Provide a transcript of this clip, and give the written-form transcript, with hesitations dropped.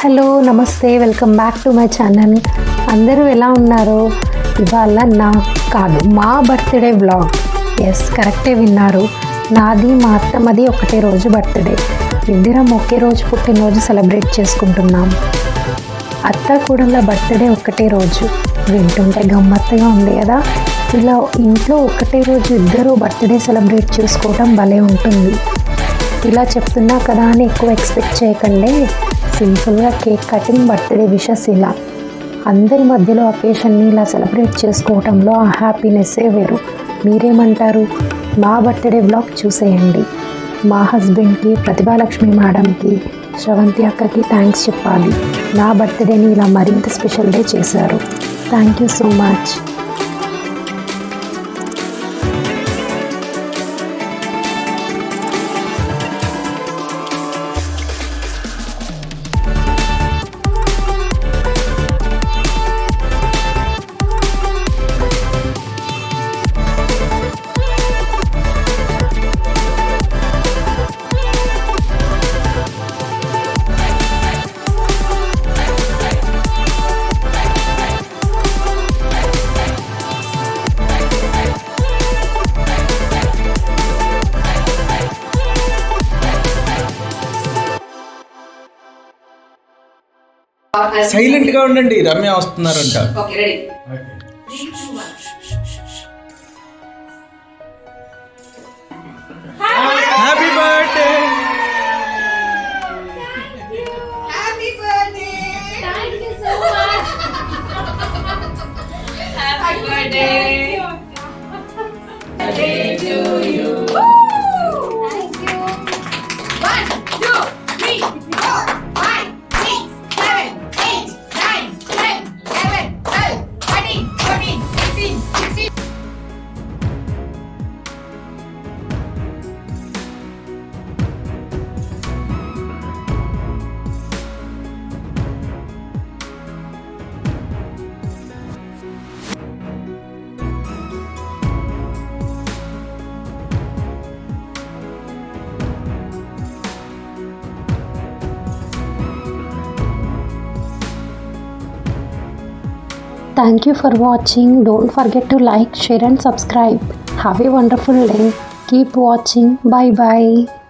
Hello నమస్తే, welcome back to my channel. అందరూ ఎలా ఉన్నారు? ఇవాళ మా బర్త్డే వ్లాగ్. ఎస్, కరెక్టే విన్నారు. నాది మా అత్తమ్మది ఒకటే రోజు బర్త్డే. ఇద్దరం ఒకే రోజు పుట్టినరోజు సెలబ్రేట్ చేసుకుంటున్నాం. అత్త కూడళ్ళ బర్త్డే ఒకటే రోజు. వింటుంటే గమ్మత్తుగా ఉంది కదా. ఇలా ఇంట్లో ఒకటే రోజు ఇద్దరు బర్త్డే సెలబ్రేట్ చేసుకోవడం భలే ఉంటుంది. ఇలా చెప్తున్నా కదా అని ఎక్కువ ఎక్స్పెక్ట్ చేయకండి. సింపుల్గా కేక్ కటింగ్, బర్త్డే విషెస్, ఇలా అందరి మధ్యలో అకేషన్ని ఇలా సెలబ్రేట్ చేసుకోవడంలో ఆ హ్యాపీనెస్సే వేరు. మీరేమంటారు? మా బర్త్డే వ్లాగ్ చూసేయండి. మా హస్బెండ్కి, ప్రతిభాలక్ష్మి మేడంకి, శ్రవంతి అక్కకి థ్యాంక్స్ చెప్పాలి. నా బర్త్డేని ఇలా మరింత స్పెషల్ డే చేశారు. Thank you so much. Silent గా ఉండండి, రమ్య వస్తున్నారంట. Happy birthday. Happy birthday. Thank you so much. Happy birthday. Birthday to you. Thank you. 1 2 3 4 5 6 7 8 9 10 11 12 13 14 15 16. Thank you for watching. Don't forget to like, share and subscribe. Have a wonderful day. Keep watching. Bye bye.